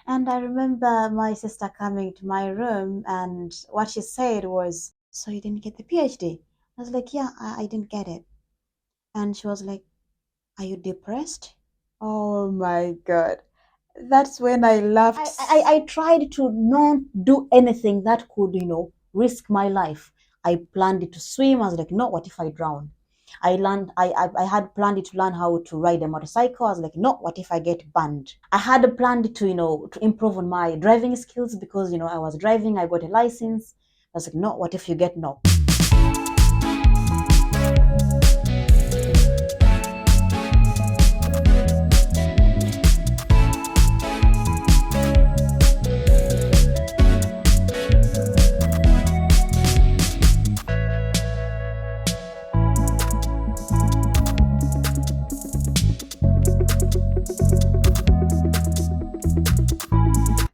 And I remember my sister coming to my room, and what she said was, "So you didn't get the PhD?" I was like, "Yeah, I didn't get it." And she was like, "Are you depressed?" Oh my God. That's when I laughed. I tried to not do anything that could, risk my life. I planned to swim. I was like, no, what if I drown? I had planned to learn how to ride a motorcycle. I was like, no, what if I get burned? I had planned to, to improve on my driving skills because, I was driving, I got a license. I was like, no, what if you get knocked?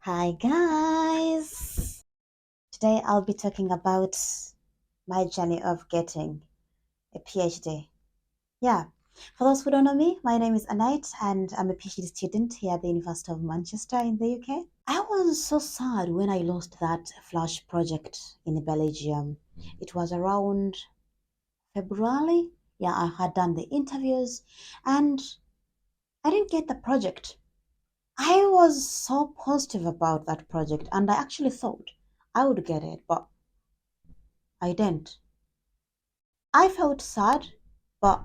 Hi guys! Today I'll be talking about my journey of getting a PhD. Yeah, for those who don't know me, my name is Anite and I'm a PhD student here at the University of Manchester in the UK. I was so sad when I lost that Flash project in Belgium. It was around February. Yeah, I had done the interviews and I didn't get the project. I was so positive about that project and I actually thought I would get it, but I didn't. I felt sad, but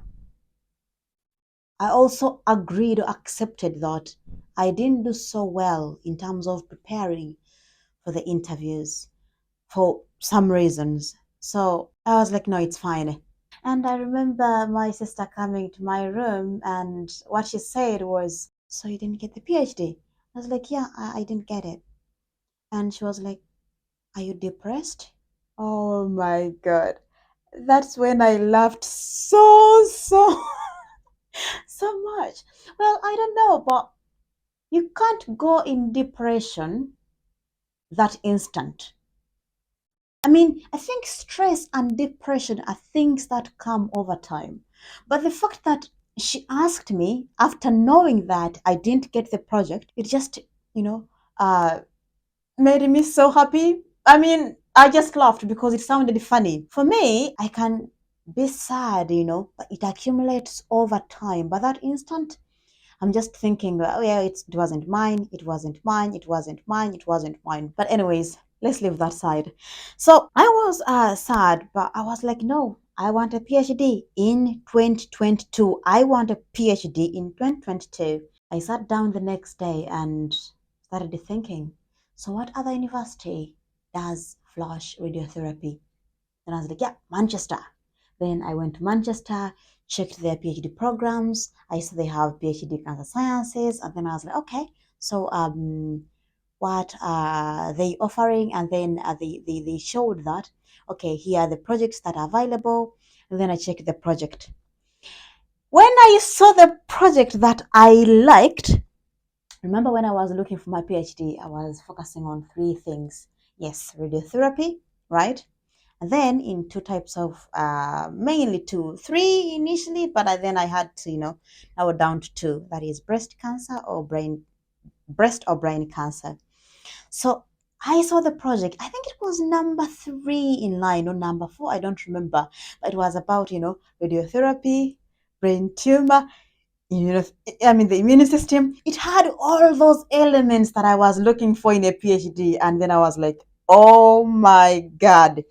I also agreed or accepted that I didn't do so well in terms of preparing for the interviews for some reasons. So I was like, no, it's fine. And I remember my sister coming to my room, and what she said was, "So you didn't get the PhD?" I was like, "Yeah, I didn't get it." And she was like, "Are you depressed?" Oh my God. That's when I laughed so much. Well, I don't know, but you can't go in depression that instant. I mean, I think stress and depression are things that come over time. But the fact that she asked me after knowing that I didn't get the project, it just, you know, uh, made me so happy. I mean, I just laughed because it sounded funny. For me, I can be sad, but it accumulates over time. But that instant, I'm just thinking, oh yeah, it wasn't mine, it wasn't mine, it wasn't mine, it wasn't mine. But anyways, let's leave that side. So I was sad, but I was like, no, I want a PhD in 2022. I want a PhD in 2022. I sat down the next day and started thinking, so what other university does flash radiotherapy? And I was like, yeah, Manchester. Then I went to Manchester, checked their PhD programs. I saw they have PhD cancer sciences, and then I was like, okay, so what are they offering? And then they showed that, okay, here are the projects that are available. And then I checked the project. When I saw the project that I liked, remember when I was looking for my PhD, I was focusing on three things. Yes, radiotherapy, right? And then in two types of, mainly two, three initially, but then I had to, narrow down to two. That is breast cancer or breast or brain cancer. So I saw the project. I think it was number three in line or number four. I don't remember, but it was about, radiotherapy, brain tumor, the immune system. It had all those elements that I was looking for in a PhD. And then I was like, oh my God,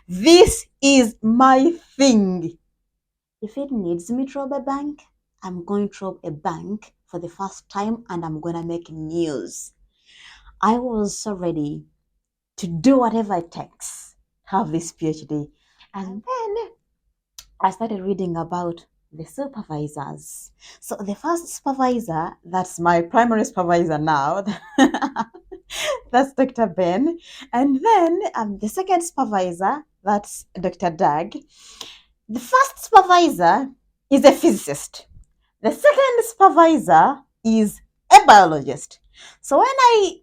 this is my thing. If it needs me to rob a bank, I'm going to rob a bank for the first time and I'm going to make news. I was so ready to do whatever it takes to have this PhD. And then I started reading about the supervisors. So the first supervisor, that's my primary supervisor now, that's Dr. Ben. And then the second supervisor, that's Dr. Doug. The first supervisor is a physicist. The second supervisor is a biologist. So when I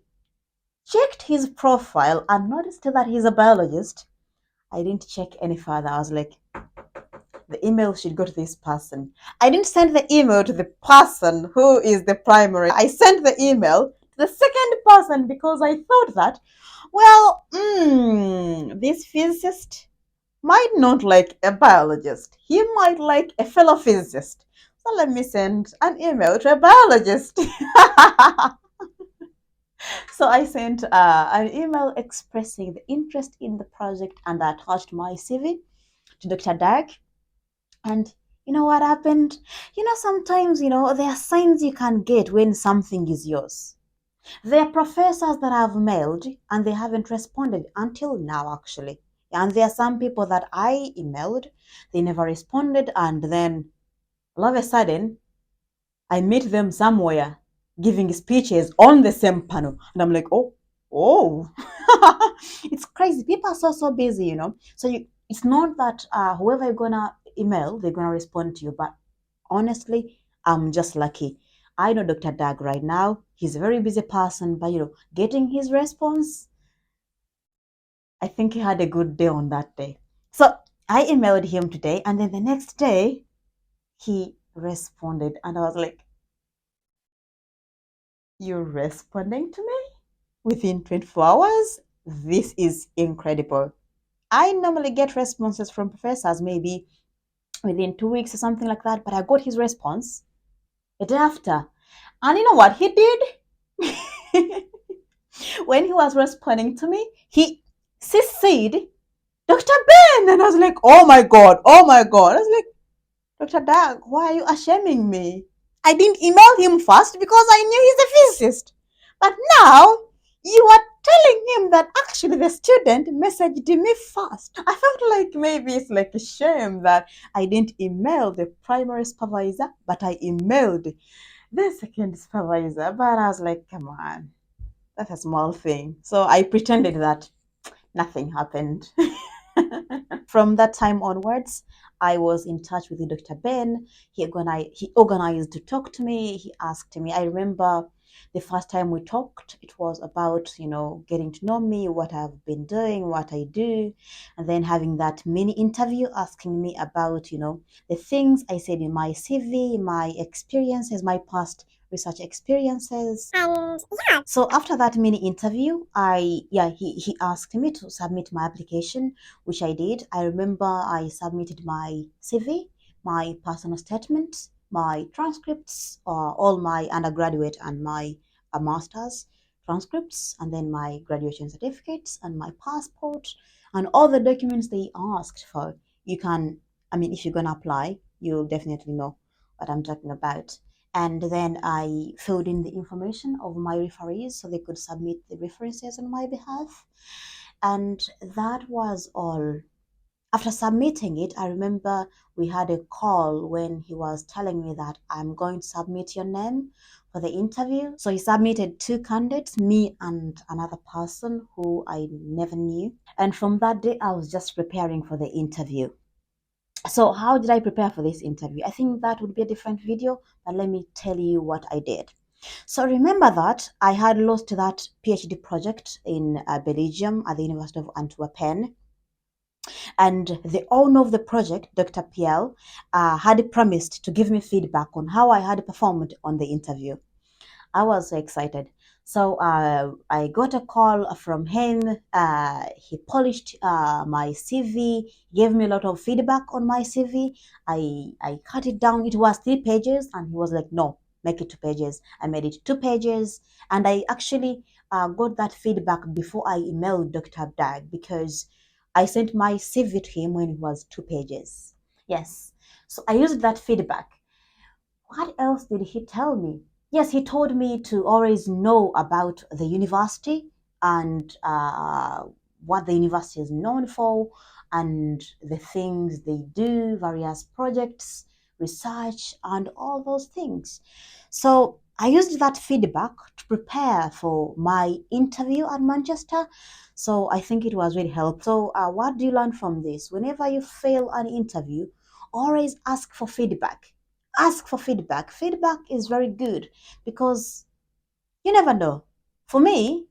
checked his profile and noticed that he's a biologist, I didn't check any further. I was like, the email should go to this person. I didn't send the email to the person who is the primary. I sent the email the second person because I thought that, well, this physicist might not like a biologist. He might like a fellow physicist. So let me send an email to a biologist. So I sent an email expressing the interest in the project and I attached my CV to Dr. Dag. And you know what happened? Sometimes, there are signs you can get when something is yours. There are professors that I've mailed and they haven't responded until now, actually. And there are some people that I emailed, they never responded, and then all of a sudden, I meet them somewhere giving speeches on the same panel. And I'm like, oh. It's crazy. People are so busy. So it's not that whoever you're gonna email, they're gonna respond to you. But honestly, I'm just lucky. I know Dr. Dag right now. He's a very busy person, but getting his response, I think he had a good day on that day. So I emailed him today, and then the next day he responded, and I was like, "You're responding to me within 24 hours? This is incredible." I normally get responses from professors maybe within 2 weeks or something like that, but I got his response the day after. And you know what he did? When he was responding to me, he CC'd Dr. Ben. And I was like, oh my God, oh my God. I was like, Dr. Dag, why are you ashaming me? I didn't email him first because I knew he's a physicist. But now you are telling him that actually the student messaged me first. I felt like maybe it's like a shame that I didn't email the primary supervisor, but I emailed the second supervisor. But I was like, come on, that's a small thing. So I pretended that nothing happened. From that time onwards, I was in touch with Dr. Ben. He organized to talk to me. He asked me. I remember the first time we talked, it was about, getting to know me, what I've been doing, what I do, and then having that mini interview asking me about, the things I said in my CV, my experiences, my past research experiences. And yeah. So after that mini interview, he asked me to submit my application, which I did. I remember I submitted my CV, my personal statement, my transcripts, all my undergraduate and my master's transcripts, and then my graduation certificates and my passport and all the documents they asked for. If you're gonna apply, you'll definitely know what I'm talking about. And then I filled in the information of my referees so they could submit the references on my behalf. And that was all. After submitting it, I remember we had a call when he was telling me that I'm going to submit your name for the interview. So he submitted two candidates, me and another person who I never knew. And from that day, I was just preparing for the interview. So how did I prepare for this interview? I think that would be a different video, but let me tell you what I did. So remember that I had lost that PhD project in Belgium at the University of Antwerpen. And the owner of the project, Dr. PL, had promised to give me feedback on how I had performed on the interview. I was so excited. So I got a call from him. He polished my CV, gave me a lot of feedback on my CV. I cut it down. It was 3 pages, and he was like, "No, make it 2 pages." I made it 2 pages, and I actually got that feedback before I emailed Dr. Dag because I sent my CV to him when it was 2 pages. Yes, so I used that feedback. What else did he tell me? Yes, he told me to always know about the university and what the university is known for and the things they do, various projects, research, and all those things. So I used that feedback to prepare for my interview at Manchester. So I think it was really helpful. So what do you learn from this? Whenever you fail an interview, always ask for feedback. Ask for feedback. Feedback is very good because you never know. For me,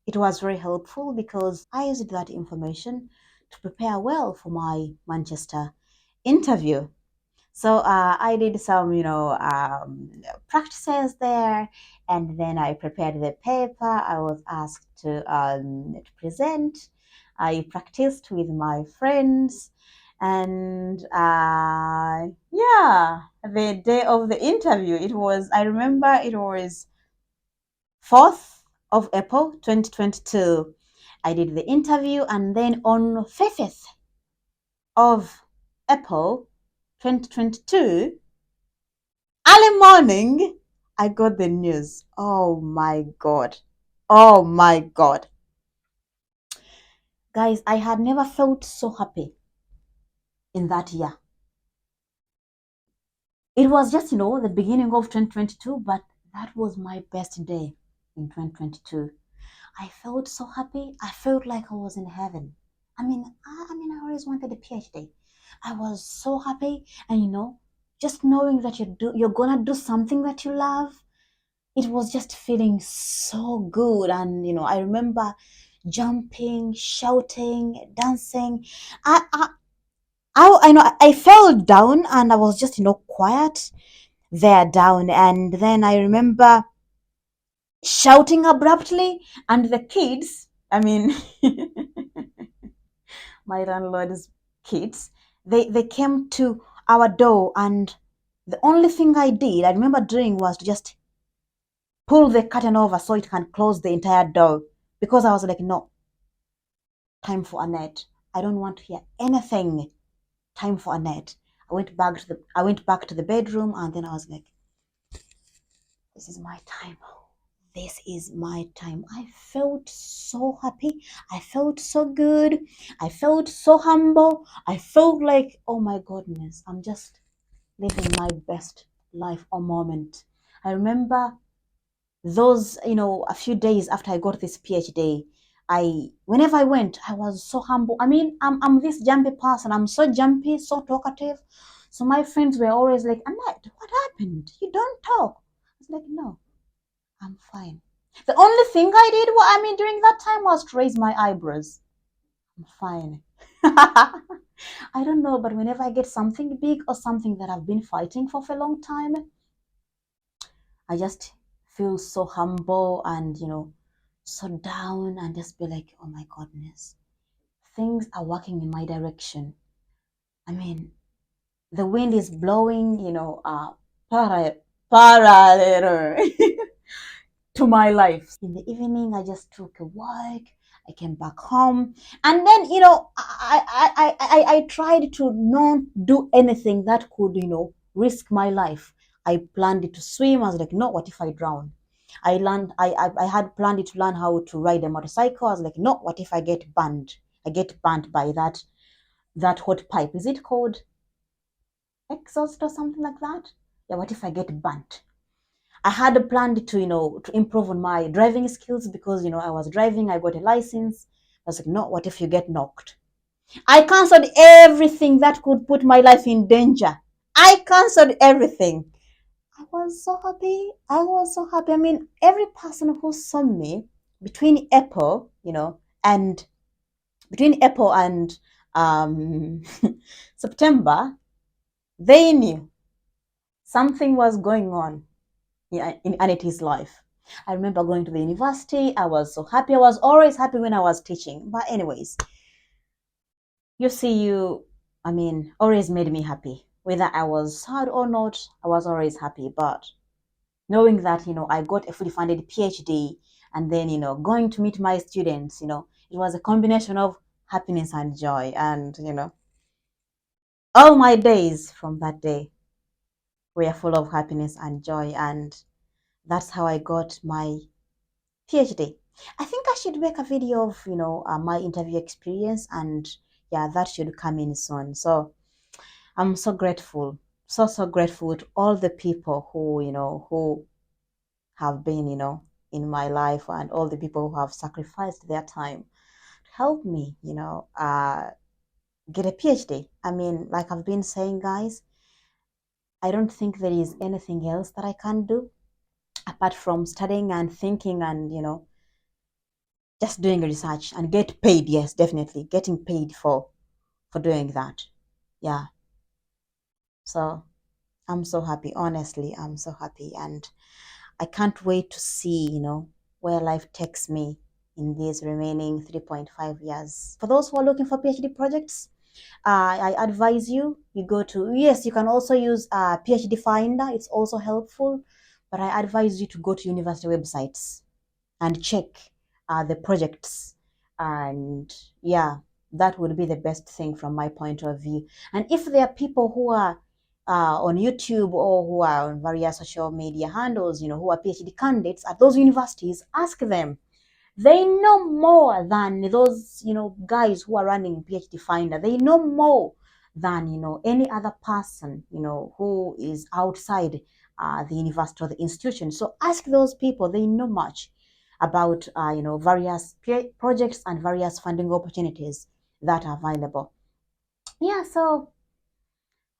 it was very helpful because I used that information to prepare well for my Manchester interview. So I did some, practices there, and then I prepared the paper. I was asked to present. I practiced with my friends, and yeah, the day of the interview, I remember it was 4th of April 2022. I did the interview, and then on 5th of April 2022, early morning, I got the news. Oh my God. Oh my God. Guys, I had never felt so happy in that year. It was just, the beginning of 2022, but that was my best day in 2022. I felt so happy. I felt like I was in heaven. I always wanted a PhD. I was so happy, and just knowing that you're gonna do something that you love, it was just feeling so good. And I remember jumping, shouting, dancing. I fell down, and I was just quiet there down, and then I remember shouting abruptly, and the kids, my landlord's kids, they came to our door, and the only thing I remember doing was to just pull the curtain over so it can close the entire door, because I was like, no, time for Annette. I don't want to hear anything. Time for Annette. I went back to the bedroom, and then I was like, this is my time. This is my time. I felt so happy. I felt so good. I felt so humble. I felt like, oh my goodness, I'm just living my best life or moment. I remember those, a few days after I got this PhD, whenever I went, I was so humble. I'm this jumpy person. I'm so jumpy, so talkative. So my friends were always like, Annette, what happened? You don't talk. I was like, no, I'm fine. The only thing I did, during that time was to raise my eyebrows. I'm fine. I don't know, but whenever I get something big or something that I've been fighting for a long time, I just feel so humble and, so down, and just be like, oh my goodness, things are working in my direction. I mean, the wind is blowing, para, parallel to my life. In the evening, I just took a walk. I came back home, and then I tried to not do anything that could risk my life. I planned to swim. I was like, no, what if I drown? I had planned to learn how to ride a motorcycle. I was like, no, what if I get burned? I get burnt by that hot pipe. Is it called exhaust or something like that? Yeah, what if I get burnt? I had planned to, to improve on my driving skills, because, I was driving, I got a license. I was like, no, what if you get knocked? I cancelled everything that could put my life in danger. I cancelled everything. I was so happy. I was so happy. Every person who saw me between April, and between April and um, September, they knew something was going on in Anity's life. I remember going to the university. I was so happy. I was always happy when I was teaching. But anyways, you see, always made me happy. Whether I was sad or not, I was always happy. But knowing that, I got a fully funded PhD, and then, going to meet my students, it was a combination of happiness and joy. And, all my days from that day were full of happiness and joy. And that's how I got my PhD. I think I should make a video of my interview experience, and yeah, that should come in soon. So I'm so grateful, so grateful to all the people who have been in my life, and all the people who have sacrificed their time to help me get a PhD. Like I've been saying, guys, I don't think there is anything else that I can do apart from studying and thinking, and just doing research and get paid. Yes, definitely getting paid for doing that. Yeah. So I'm so happy. Honestly, I'm so happy. And I can't wait to see, where life takes me in these remaining 3.5 years. For those who are looking for PhD projects, I advise you go to, yes, you can also use PhD Finder. It's also helpful, but I advise you to go to university websites and check the projects. And yeah, that would be the best thing from my point of view. And if there are people who are on YouTube or who are on various social media handles, who are PhD candidates at those universities, ask them. They know more than those, guys who are running PhD Finder. They know more than, any other person, who is outside the university or the institution. So ask those people. They know much about, various projects and various funding opportunities that are available. Yeah, so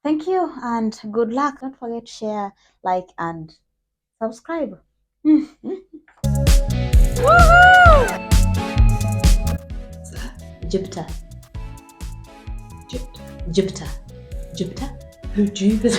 thank you and good luck. Don't forget to share, like, and subscribe. Woohoo! Jupiter. Jupiter. Jupiter. Jupiter. Jupiter.